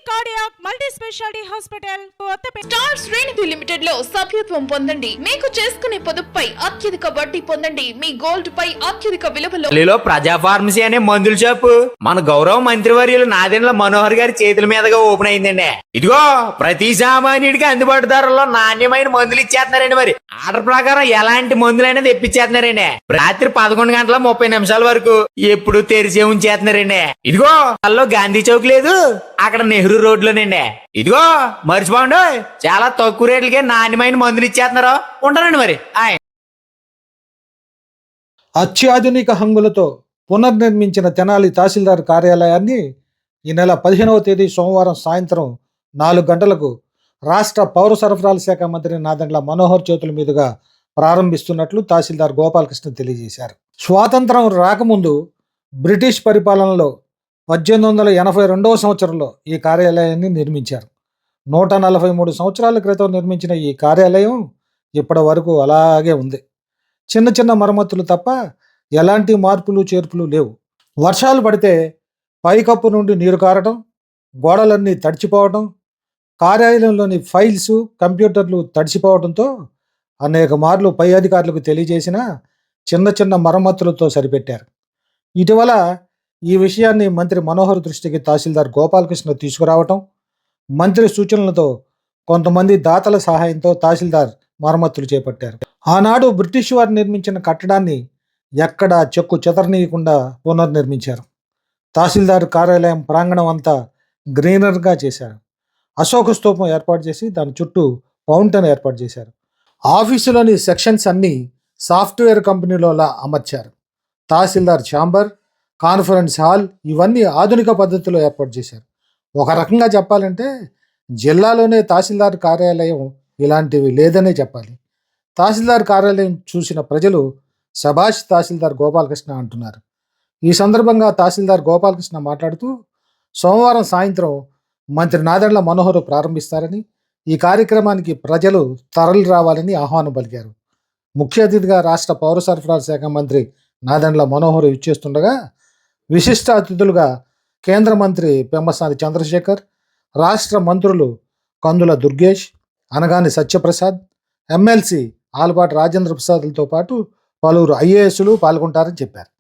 Cardiac multi speciality hospital star శ్రేణి limited లో సభ్యత్వం పొందండి. మీకు చేసుకునే పొదుపుపై అత్యధిక వడ్డీ పొందండి. మీ గోల్డ్ పై అత్యధిక విలువలో ప్రజా ఫార్మసీ అనే మందుల షాపు మన గౌరవ మంత్రివర్యులు నాదెండ్ల మనోహర్ గారి చేతుల మీదుగా ఓపెన్ అయిందండి. ఇదిగో ప్రతి సామాన్యుడికి అందుబాటు ధరల్లో నాణ్యమైన మందులు ఇచ్చేస్తున్నారండి. మరి ఆర్డర్ ప్రకారం ఎలాంటి మందులైనా తెప్పించేస్తున్నారండి. రాత్రి 11:30 వరకు ఎప్పుడు తెరిచే ఉంచేస్తున్నారండి. ఇదిగో అల్లో గాంధీ చౌక్ లేదు, అక్కడ నెహ్రూ రోడ్ లోనండి. ఇదిగో మర్చిపోండి, చాలా తక్కువ రేట్లకే నాణ్యమైన మందులు ఇచ్చేస్తున్నారు. ఉంటారండి మరి. అత్యాధునిక హంగులతో పునర్నిర్మించిన తెనాలి తహసీల్దార్ కార్యాలయాన్ని ఈ నెల 15వ తేదీ సోమవారం సాయంత్రం 4 గంటలకు రాష్ట్ర పౌర సరఫరాల శాఖ మంత్రి నాదెండ్ల మనోహర్ చేతుల మీదుగా ప్రారంభిస్తున్నట్లు తహసీల్దార్ గోపాలకృష్ణ తెలియజేశారు. స్వాతంత్రం రాకముందు బ్రిటిష్ పరిపాలనలో 1882వ సంవత్సరంలో ఈ కార్యాలయాన్ని నిర్మించారు. 143 సంవత్సరాల క్రితం నిర్మించిన ఈ కార్యాలయం ఇప్పటి వరకు అలాగే ఉంది. చిన్న చిన్న మరమ్మతులు తప్ప ఎలాంటి మార్పులు చేర్పులు లేవు. వర్షాలు పడితే పైకప్పు నుండి నీరు కారటం, గోడలన్నీ తడిచిపోవటం, కార్యాలయంలోని ఫైల్స్ కంప్యూటర్లు తడిసిపోవడంతో అనేక మార్లు పై అధికారులకు తెలియజేసిన చిన్న చిన్న మరమ్మతులతో సరిపెట్టారు. ఇటీవల ఈ విషయాన్ని మంత్రి మనోహర్ దృష్టికి తహసీల్దార్ గోపాలకృష్ణ తీసుకురావటం, మంత్రి సూచనలతో కొంతమంది దాతల సహాయంతో తహసీల్దార్ మరమ్మతులు చేపట్టారు. ఆనాడు బ్రిటిష్ వారు నిర్మించిన కట్టడాన్ని ఎక్కడా చెక్కు చెదరనీయకుండా పునర్నిర్మించారు. తహసీల్దార్ కార్యాలయం ప్రాంగణం అంతా గ్రీనర్గా చేశారు. అశోక స్తూపం ఏర్పాటు చేసి దాని చుట్టూ ఫౌంటైన్ ఏర్పాటు చేశారు. ఆఫీసులోని సెక్షన్స్ అన్నీ సాఫ్ట్వేర్ కంపెనీలోలా అమర్చారు. తహసీల్దార్ ఛాంబర్, కాన్ఫరెన్స్ హాల్ ఇవన్నీ ఆధునిక పద్ధతిలో ఏర్పాటు చేశారు. ఒక రకంగా చెప్పాలంటే జిల్లాలోనే తహసీల్దార్ కార్యాలయం ఇలాంటివి లేదనే చెప్పాలి. తహసీల్దార్ కార్యాలయం చూసిన ప్రజలు శభాష్ తహసీల్దార్ గోపాలకృష్ణ అంటున్నారు. ఈ సందర్భంగా తహసీల్దార్ గోపాలకృష్ణ మాట్లాడుతూ సోమవారం సాయంత్రం మంత్రి నాదెండ్ల మనోహర్ ప్రారంభిస్తారని, ఈ కార్యక్రమానికి ప్రజలు తరలి రావాలని ఆహ్వానం పలికారు. ముఖ్య అతిథిగా రాష్ట్ర పౌర సరఫరాల శాఖ మంత్రి నాదెండ్ల మనోహర్ ఇచ్చేస్తుండగా విశిష్ట అతిథులుగా కేంద్ర మంత్రి పెమ్మసాని చంద్రశేఖర్, రాష్ట్ర మంత్రులు కందుల దుర్గేష్, అనగాని సత్యప్రసాద్, ఎమ్మెల్సీ ఆలపాటి రాజేంద్ర ప్రసాద్లతో పాటు పలువురు ఐఏఎస్లు పాల్గొంటారని చెప్పారు.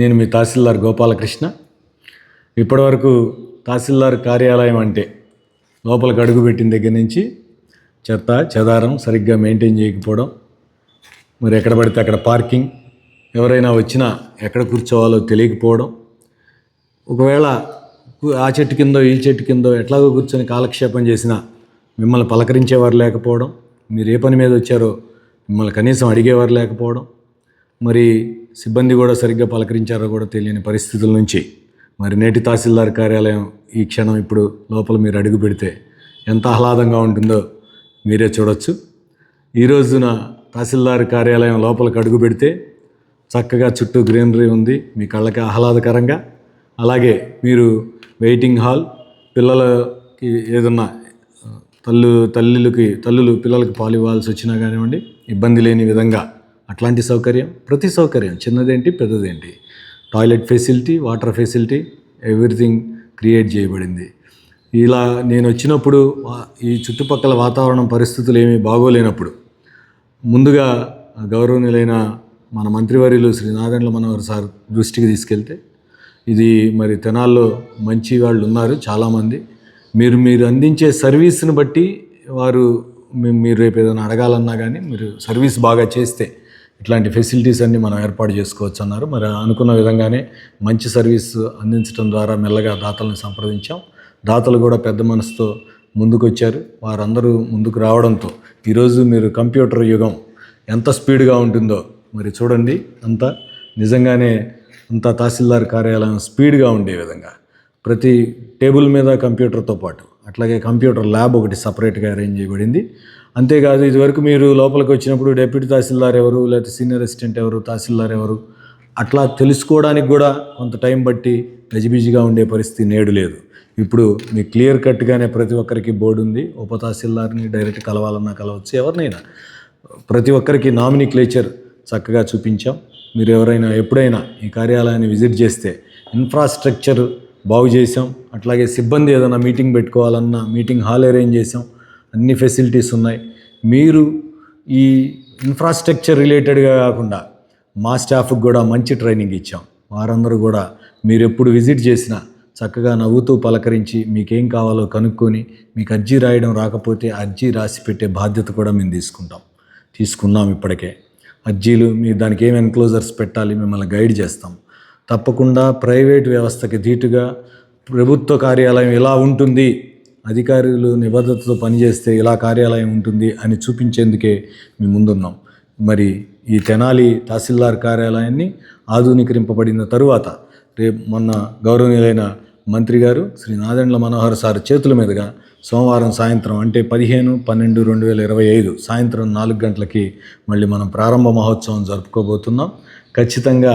నేను మీ తహసీల్దార్ గోపాలకృష్ణ. ఇప్పటివరకు తహసీల్దార్ కార్యాలయం అంటే లోపలికి అడుగుపెట్టిన దగ్గర నుంచి చెత్త చెదారం సరిగ్గా మెయింటైన్ చేయకపోవడం, మరి ఎక్కడ పడితే అక్కడ పార్కింగ్, ఎవరైనా వచ్చినా ఎక్కడ కూర్చోవాలో తెలియకపోవడం, ఒకవేళ ఆ చెట్టు కిందో ఈ చెట్టు కిందో ఎట్లాగో కూర్చొని కాలక్షేపం చేసినా మిమ్మల్ని పలకరించేవారు లేకపోవడం, మీరు ఏ పని మీద వచ్చారో మిమ్మల్ని కనీసం అడిగేవారు లేకపోవడం, మరి సిబ్బంది కూడా సరిగ్గా పలకరించారో కూడా తెలియని పరిస్థితుల నుంచి మరి నేటి తహసీల్దార్ కార్యాలయం ఈ క్షణం ఇప్పుడు లోపల మీరు అడుగు పెడితే ఎంత ఆహ్లాదంగా ఉంటుందో మీరే చూడొచ్చు. ఈ రోజున తహసీల్దార్ కార్యాలయం లోపలికి అడుగు పెడితే చక్కగా చుట్టూ గ్రీనరీ ఉంది, మీ కళ్ళకి ఆహ్లాదకరంగా. అలాగే మీరు వెయిటింగ్ హాల్, పిల్లలకి ఏదన్నా తల్లులు పిల్లలకి పాలు ఇవ్వాల్సి వచ్చినా కానివ్వండి, ఇబ్బంది లేని విధంగా అట్లాంటి సౌకర్యం, ప్రతి సౌకర్యం చిన్నదేంటి పెద్దదేంటి, toilet facility, water facility, everything create చేయబడింది. ఇలా నేను వచ్చినప్పుడు ఈ చుట్టుపక్కల వాతావరణం పరిస్థితులు ఏమీ బాగోలేనప్పుడు ముందుగా గౌరవనీయులైన మన మంత్రివర్యులు శ్రీ నాదెండ్ల మనోహర్ సార్ దృష్టికి తీసుకెళ్తే ఇది మరి తెనాల్లో మంచి వాళ్ళు ఉన్నారు చాలామంది, మీరు అందించే సర్వీస్ని బట్టి వారు మీరు రేపు ఏదైనా అడగాలన్నా కానీ మీరు సర్వీస్ బాగా చేస్తే ఇట్లాంటి ఫెసిలిటీస్ అన్నీ మనం ఏర్పాటు చేసుకోవచ్చు అన్నారు. మరి అనుకున్న విధంగానే మంచి సర్వీస్ అందించడం ద్వారా మెల్లగా దాతలను సంప్రదించాం. దాతలు కూడా పెద్ద మనసుతో ముందుకు వచ్చారు. వారందరూ ముందుకు రావడంతో ఈరోజు మీరు కంప్యూటర్ యుగం ఎంత స్పీడ్గా ఉంటుందో మరి చూడండి. అంతా నిజంగానే అంతా తహసీల్దార్ కార్యాలయం స్పీడ్గా ఉండే విధంగా ప్రతి టేబుల్ మీద కంప్యూటర్తో పాటు అట్లాగే కంప్యూటర్ ల్యాబ్ ఒకటి సపరేట్గా అరేంజ్ చేయబడింది. అంతేకాదు ఇదివరకు మీరు లోపలికి వచ్చినప్పుడు డెప్యూటీ తహసీల్దార్ ఎవరు, లేకపోతే సీనియర్ అసిస్టెంట్ ఎవరు, తహసీల్దార్ ఎవరు అట్లా తెలుసుకోవడానికి కూడా కొంత టైం బట్టి గజిబిజిగా ఉండే పరిస్థితి నేడు లేదు. ఇప్పుడు మీకు క్లియర్ కట్గానే ప్రతి ఒక్కరికి బోర్డు ఉంది. ఉప తహసీల్దార్ని డైరెక్ట్ కలవాలన్నా కలవచ్చు, ఎవరినైనా. ప్రతి ఒక్కరికి నామినిక్లేచర్ చక్కగా చూపించాం. మీరు ఎవరైనా ఎప్పుడైనా ఈ కార్యాలయాన్ని విజిట్ చేస్తే ఇన్ఫ్రాస్ట్రక్చర్ బాగు చేసాం. అట్లాగే సిబ్బంది ఏదైనా మీటింగ్ పెట్టుకోవాలన్నా మీటింగ్ హాల్ అరేంజ్ చేసాం. అన్ని ఫెసిలిటీస్ ఉన్నాయి. మీరు ఈ ఇన్ఫ్రాస్ట్రక్చర్ రిలేటెడ్గా కాకుండా మా స్టాఫ్కి కూడా మంచి ట్రైనింగ్ ఇచ్చాం. వారందరూ కూడా మీరు ఎప్పుడు విజిట్ చేసినా చక్కగా నవ్వుతూ పలకరించి మీకేం కావాలో కనుక్కొని మీకు అర్జీ రాయడం రాకపోతే అర్జీ రాసి పెట్టే బాధ్యత కూడా మేము తీసుకున్నాం ఇప్పటికే. అర్జీలు మీరు దానికి ఏం ఎన్క్లోజర్స్ పెట్టాలి మిమ్మల్ని గైడ్ చేస్తాం. తప్పకుండా ప్రైవేట్ వ్యవస్థకి ధీటుగా ప్రభుత్వ కార్యాలయం ఇలా ఉంటుంది, అధికారులు నిబద్ధతతో పనిచేస్తే ఇలా కార్యాలయం ఉంటుంది అని చూపించేందుకే మేము ముందున్నాం. మరి ఈ తెనాలి తహసీల్దార్ కార్యాలయాన్ని ఆధునీకరింపబడిన తరువాత మొన్న గౌరవనీయులైన మంత్రి గారు శ్రీ నాదెండ్ల మనోహర్ సార్ చేతుల మీదుగా సోమవారం సాయంత్రం అంటే 15/12/2025 సాయంత్రం 4 గంటలకి మళ్ళీ మనం ప్రారంభ మహోత్సవం జరుపుకోబోతున్నాం. ఖచ్చితంగా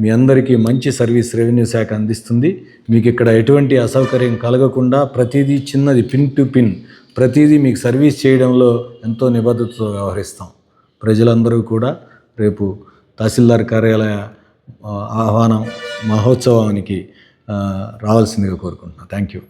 మీ అందరికీ మంచి సర్వీస్ రెవెన్యూ శాఖ అందిస్తుంది. మీకు ఇక్కడ ఎటువంటి అసౌకర్యం కలగకుండా ప్రతిదీ చిన్నది పిన్ టు పిన్ ప్రతిదీ మీకు సర్వీస్ చేయడంలో ఎంతో నిబద్ధతతో వ్యవహరిస్తాం. ప్రజలందరూ కూడా రేపు తహసీల్దార్ కార్యాలయ ఆహ్వానం మహోత్సవానికి రావాల్సిందిగా కోరుకుంటున్నాను. Thank you.